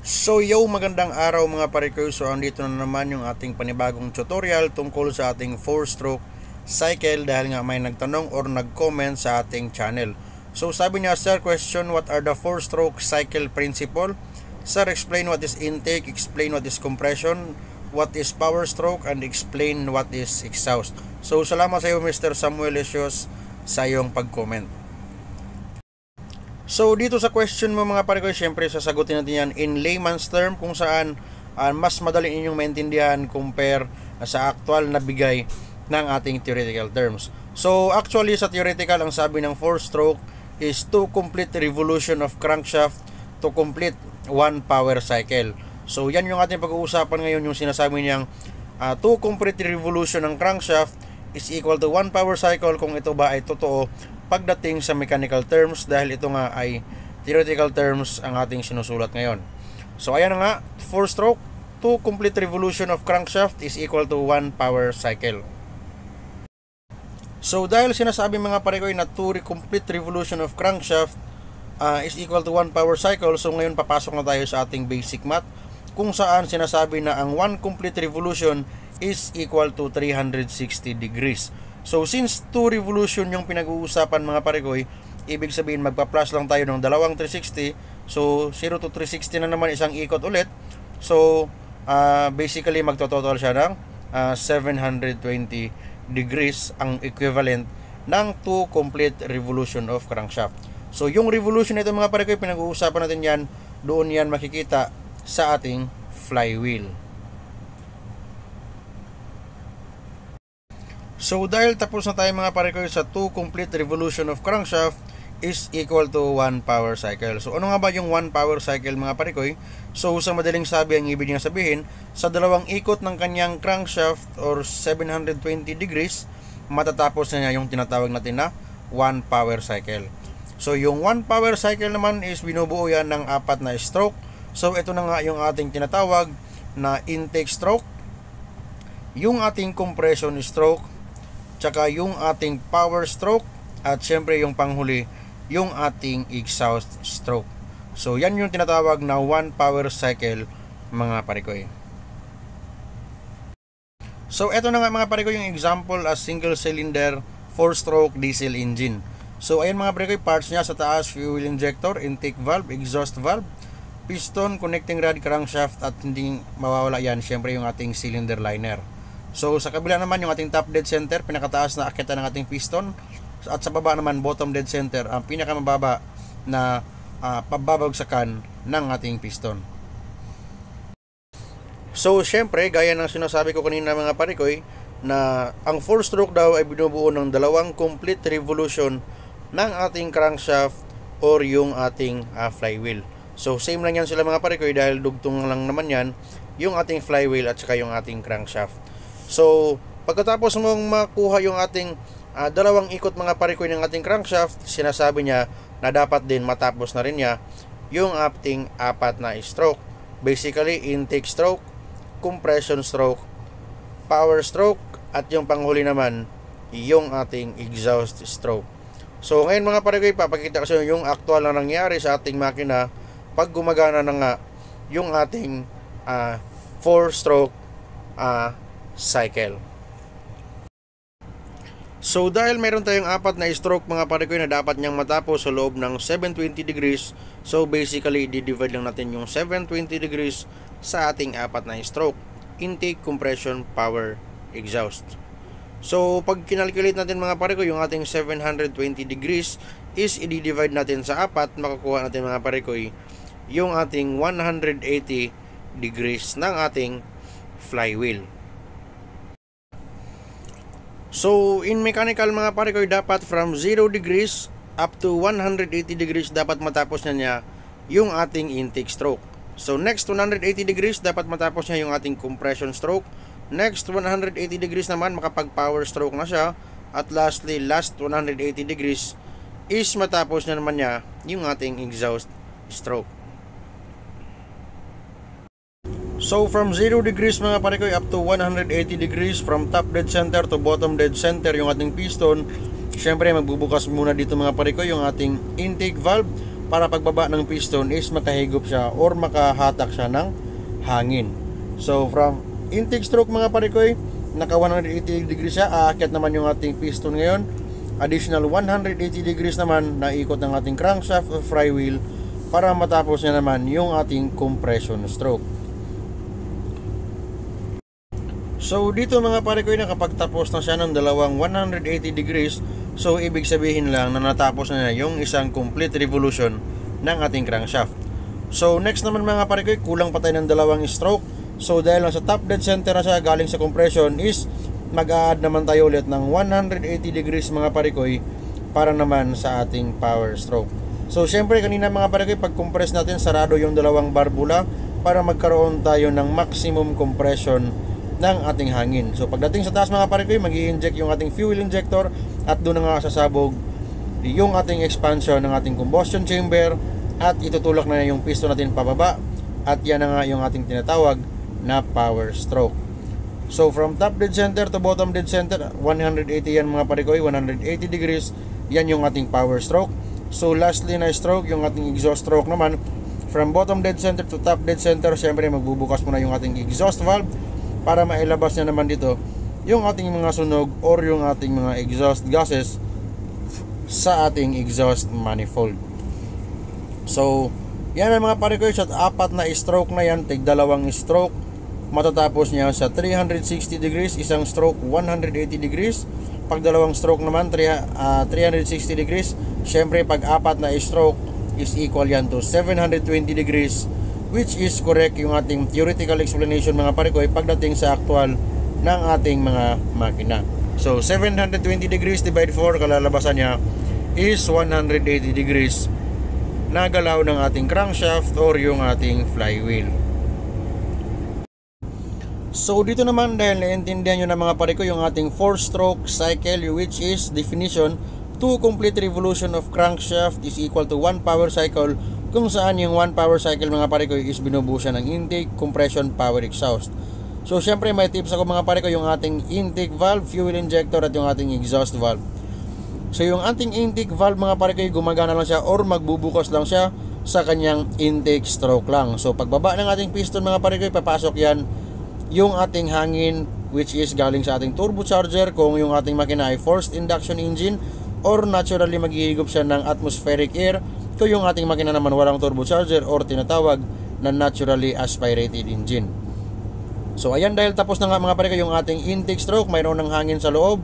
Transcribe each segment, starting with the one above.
Magandang araw mga pare-ko. Andito na naman yung ating panibagong tutorial tungkol sa ating 4-stroke cycle dahil nga may nagtanong or nag-comment sa ating channel. Sabi niya, Sir, question, what are the 4-stroke cycle principle? Sir, explain what is intake, explain what is compression, what is power stroke, and explain what is exhaust. Salamat sa iyo, Mr. Samuel Lesios, sa iyong pag-comment. Dito sa question mo mga pare ko, syempre sasagutin natin yan in layman's term kung saan mas madali inyong maintindihan compare sa actual na bigay ng ating theoretical terms. Actually sa theoretical, ang sabi ng 4-stroke is to complete revolution of crankshaft to complete 1 power cycle. Yan yung ating pag-uusapan ngayon, yung sinasabi niyang to complete revolution ng crankshaft is equal to 1 power cycle, kung ito ba ay totoo pagdating sa mechanical terms, dahil ito nga ay theoretical terms ang ating sinusulat ngayon. Ayan na nga, 4-stroke to complete revolution of crankshaft is equal to 1 power cycle. Dahil sinasabi mga pare ko na to complete revolution of crankshaft is equal to 1 power cycle, ngayon papasok na tayo sa ating basic math kung saan sinasabi na ang 1 complete revolution is equal to 360 degrees. Since 2 revolution yung pinag-uusapan mga parekoy, ibig sabihin magpa-plus lang tayo ng dalawang 360. 0 to 360 na naman isang ikot ulit. Basically magto-total siya ng 720 degrees, ang equivalent ng 2 complete revolution of crankshaft. Yung revolution nito mga parekoy, pinag-uusapan natin yan, doon yan makikita sa ating flywheel. Dahil tapos na tayo mga pare-ko sa 2 complete revolution of crankshaft is equal to 1 power cycle. Ano nga ba yung 1 power cycle mga pare-ko? Sa madaling sabi, ang ibig niya sabihin, sa dalawang ikot ng kanyang crankshaft or 720 degrees, matatapos na niya yung tinatawag natin na 1 power cycle. Yung 1 power cycle naman is binubuo yan ng 4 na stroke. Ito na nga yung ating tinatawag na intake stroke, yung ating compression stroke, tsaka yung ating power stroke, at syempre yung panghuli, yung ating exhaust stroke. Yan yung tinatawag na 1 power cycle mga parikoy. Eto na nga mga parikoy yung example as single cylinder 4-stroke diesel engine. Ayan mga parikoy, parts niya sa taas, fuel injector, intake valve, exhaust valve, piston, connecting rod, crankshaft, at hindi mawawala yan syempre yung ating cylinder liner. Sa kabila naman yung ating top dead center, pinakataas na akita ng ating piston, at sa baba naman bottom dead center, ang pinakamababa na pababagsakan ng ating piston. Syempre, gaya ng sinasabi ko kanina mga parikoy, na ang 4-stroke daw ay binubuo ng dalawang complete revolution ng ating crankshaft or yung ating flywheel. Same lang yan sila mga parikoy, dahil dugtong lang naman yan yung ating flywheel at saka yung ating crankshaft. Pagkatapos mong makuha yung ating dalawang ikot mga parikoy ng ating crankshaft, sinasabi niya na dapat din matapos na rin niya yung ating 4 na stroke. Basically, intake stroke, compression stroke, power stroke, at yung panghuli naman, yung ating exhaust stroke. Ngayon mga parikoy, papakita ko sa inyo yung actual na nangyari sa ating makina pag gumagana na nga yung ating 4-stroke cycle. Dahil meron tayong 4 na stroke mga parikoy na dapat niyang matapos sa loob ng 720 degrees, basically i-divide lang natin yung 720 degrees sa ating 4 na stroke: intake, compression, power, exhaust. Pag kinalculate natin mga parikoy yung ating 720 degrees is i-divide natin sa 4, makakuha natin mga parikoy yung ating 180 degrees ng ating flywheel. In mechanical mga parikoy, dapat from 0 degrees up to 180 degrees dapat matapos niya yung ating intake stroke. Next 180 degrees dapat matapos niya yung ating compression stroke. Next 180 degrees naman makapag power stroke na siya. At lastly, last 180 degrees is matapos na naman niya yung ating exhaust stroke. From 0 degrees mga parikoy up to 180 degrees, from top dead center to bottom dead center yung ating piston, syempre magbubukas muna dito mga parikoy yung ating intake valve, para pagbaba ng piston is makahigop siya or makahatak siya ng hangin. So from intake stroke mga parikoy, naka 180 degrees siya, aakyat naman yung ating piston ngayon. Additional 180 degrees naman na ikot ng ating crankshaft or flywheel para matapos niya naman yung ating compression stroke. So dito mga parikoy, nakapagtapos na siya ng dalawang 180 degrees. So ibig sabihin lang na natapos na niya yung isang complete revolution ng ating crankshaft. So next naman mga parikoy, kulang pa tayo ng dalawang stroke. So dahil lang sa top dead center na siya galing sa compression is mag-a-add naman tayo ulit ng 180 degrees mga parikoy para naman sa ating power stroke. So syempre kanina mga parikoy, pag compress natin, sarado yung dalawang barbula para magkaroon tayo ng maximum compression ng ating hangin. So pagdating sa taas mga parikoy, mag-i-inject yung ating fuel injector at doon na nga sasabog yung ating expansion ng ating combustion chamber at itutulak na yung piston natin pababa at yan na nga yung ating tinatawag na power stroke. So from top dead center to bottom dead center, 180 yan mga parikoy, 180 degrees, yan yung ating power stroke. So lastly na stroke, yung ating exhaust stroke naman, from bottom dead center to top dead center, syempre magbubukas muna yung ating exhaust valve para mailabas niya naman dito yung ating mga sunog or yung ating mga exhaust gases sa ating exhaust manifold. So yan ang mga parikoy, sa apat na stroke na yan, tig dalawang stroke, matatapos niya sa 360 degrees, isang stroke 180 degrees, pag dalawang stroke naman 360 degrees. Syempre pag apat na stroke is equal yan to 720 degrees, which is correct yung ating theoretical explanation mga parikoy pagdating sa actual ng ating mga makina. So 720 degrees divided 4, kalalabasan niya is 180 degrees na galaw ng ating crankshaft or yung ating flywheel. So dito naman, dahil naintindihan nyo na mga parikoy yung ating 4-stroke cycle, which is definition, 2 complete revolution of crankshaft is equal to 1 power cycle, kung saan yung 1 power cycle mga parikoy is binubuo siya ng intake, compression, power exhaust. So syempre may tips ako mga parikoy, yung ating intake valve, fuel injector at yung ating exhaust valve. So yung ating intake valve mga parikoy, gumagana lang siya or magbubukas lang siya sa kanyang intake stroke lang. So pagbaba ng ating piston mga parikoy, papasok yan yung ating hangin, which is galing sa ating turbocharger kung yung ating makina ay forced induction engine, or naturally maghihigop siya ng atmospheric air kung yung ating makina naman walang turbocharger or tinatawag na naturally aspirated engine. So ayan, dahil tapos na nga mga parikoy yung ating intake stroke, mayroon ng hangin sa loob,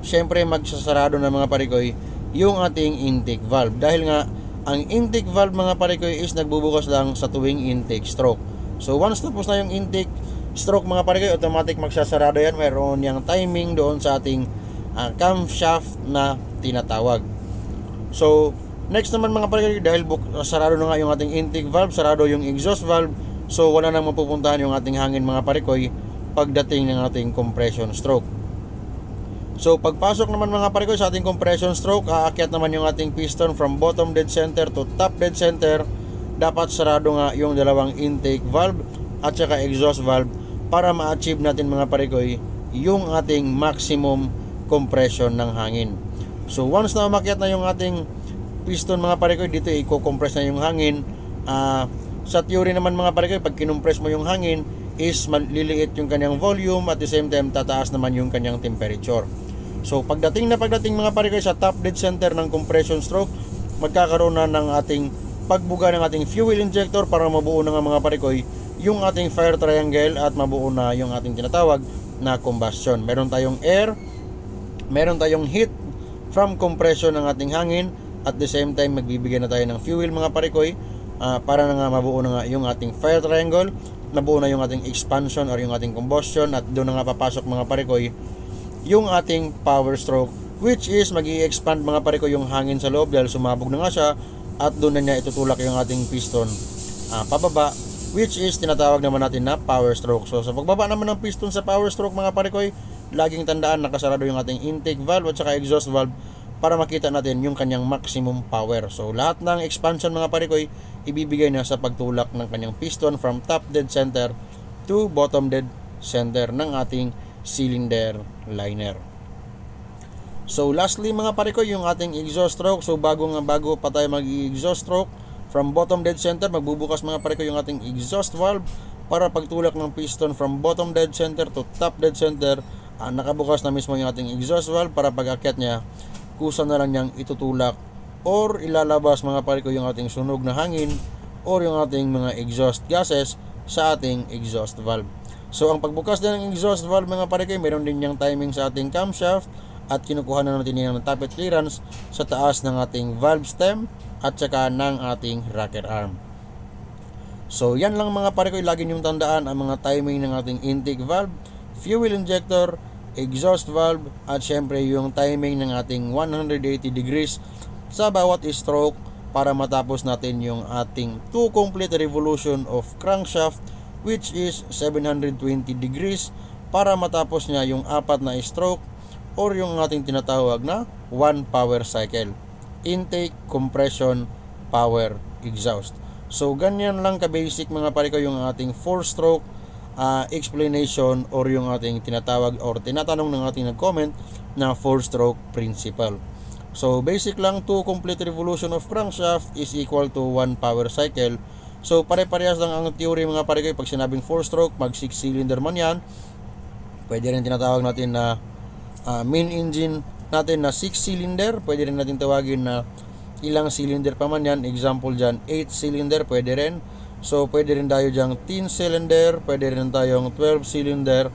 syempre magsasarado na mga parikoy yung ating intake valve, dahil nga ang intake valve mga parikoy is nagbubukas lang sa tuwing intake stroke. So once tapos na yung intake stroke mga parikoy, automatic magsasarado yan. Mayroon yung timing doon sa ating camshaft na tinatawag. So next naman mga parikoy, dahil sarado na nga yung ating intake valve, sarado yung exhaust valve, so wala nang mapupuntahan yung ating hangin mga parikoy pagdating ng ating compression stroke. So pagpasok naman mga parikoy sa ating compression stroke, aakyat naman yung ating piston from bottom dead center to top dead center. Dapat sarado nga yung dalawang intake valve at saka exhaust valve para ma-achieve natin mga parikoy yung ating maximum compression ng hangin. So once na umakyat na yung ating piston mga parikoy, dito i-compress na yung hangin. Sa theory naman mga parikoy, pag kinompress mo yung hangin is maliliit yung kanyang volume, at the same time tataas naman yung kanyang temperature. So pagdating mga parikoy sa top dead center ng compression stroke, magkakaroon na ng ating pagbuga ng ating fuel injector para mabuo na nga mga parikoy yung ating fire triangle at mabuo na yung ating tinatawag na combustion. Meron tayong air, meron tayong heat from compression ng ating hangin, at the same time magbibigay na tayo ng fuel mga parikoy para na nga mabuo na nga yung ating fire triangle, nabuo na yung ating expansion or yung ating combustion, at doon na nga papasok mga parikoy yung ating power stroke, which is mag-i-expand mga parikoy yung hangin sa loob dahil sumabog na nga siya, at doon na niya itutulak yung ating piston pababa, which is tinatawag naman natin na power stroke. So sa pagbaba naman ng piston sa power stroke mga parikoy, laging tandaan nakasarado yung ating intake valve at saka exhaust valve para makita natin yung kanyang maximum power. So lahat ng expansion mga parikoy ibibigay na sa pagtulak ng kanyang piston from top dead center to bottom dead center ng ating cylinder liner. So lastly mga parikoy, yung ating exhaust stroke. So bago pa tayo mag-exhaust stroke, From bottom dead center, magbubukas mga pare ko yung ating exhaust valve para pagtulak ng piston from bottom dead center to top dead center. Nakabukas na mismo yung ating exhaust valve para pag-akyat niya, kusa na lang niyang itutulak or ilalabas mga pare ko yung ating sunog na hangin or yung ating mga exhaust gases sa ating exhaust valve. So ang pagbukas din ng exhaust valve mga pare ko, meron din yung timing sa ating camshaft at kinukuha na natin yung tappet clearance sa taas ng ating valve stem at saka ng ating rocker arm. So yan lang mga pare ko, lagi niyong tandaan ang mga timing ng ating intake valve, fuel injector, exhaust valve at syempre yung timing ng ating 180 degrees sa bawat stroke para matapos natin yung ating 2 complete revolution of crankshaft, which is 720 degrees para matapos niya yung 4 na stroke or yung ating tinatawag na 1 power cycle: intake, compression, power, exhaust. So ganyan lang ka-basic mga pare ko yung ating 4-stroke explanation or yung ating tinatawag or tinatanong ng ating nag-comment na 4-stroke principle. So basic lang, 2 complete revolution of crankshaft is equal to 1 power cycle. So pare-parehas lang ang theory mga pare ko. Pag sinabing 4-stroke, mag 6 cylinder man yan. Pwede rin tinatawag natin na main engine natin na 6 cylinder. Pwede rin natin tawagin na ilang cylinder pa man yan. Example dyan, 8 cylinder, pwede rin. So pwede rin tayo dyan 10 cylinder, pwede rin tayong 12 cylinder,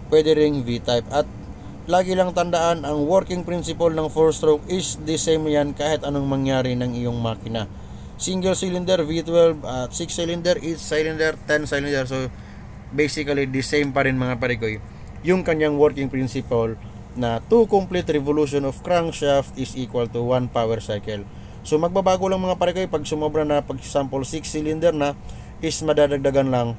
pwede rin V-type. At lagi lang tandaan, ang working principle ng 4-stroke is the same yan kahit anong mangyari ng iyong makina. Single cylinder, V12, 6 cylinder, 8 cylinder, 10 cylinder. So basically the same pa rin mga parikoy yung kanyang working principle na 2 complete revolution of crankshaft is equal to 1 power cycle. So magbabago lang mga parikoy pag sumobra na, pag sample 6 cylinder na is madadagdagan lang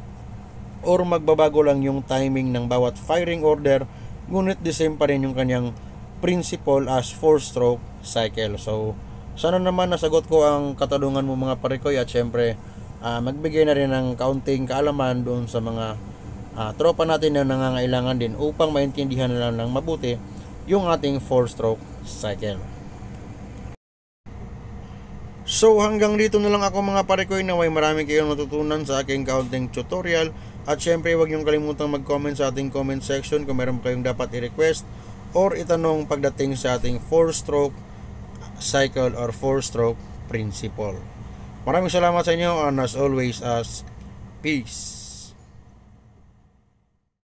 or magbabago lang yung timing ng bawat firing order, ngunit the same pa rin yung kanyang principle as 4-stroke cycle. So sana naman nasagot ko ang katanungan mo mga parikoy at syempre magbigay na rin ng kaunting kaalaman doon sa mga tropa natin na nangangailangan din upang maintindihan na lang ng mabuti yung ating 4-stroke cycle. So hanggang dito na lang ako mga parikoy, naway marami kayong natutunan sa aking kaunting tutorial. At syempre huwag niyong kalimutang mag-comment sa ating comment section kung meron kayong dapat i-request or itanong pagdating sa ating 4-stroke cycle or 4-stroke principle. Maraming salamat sa inyo and as always, peace.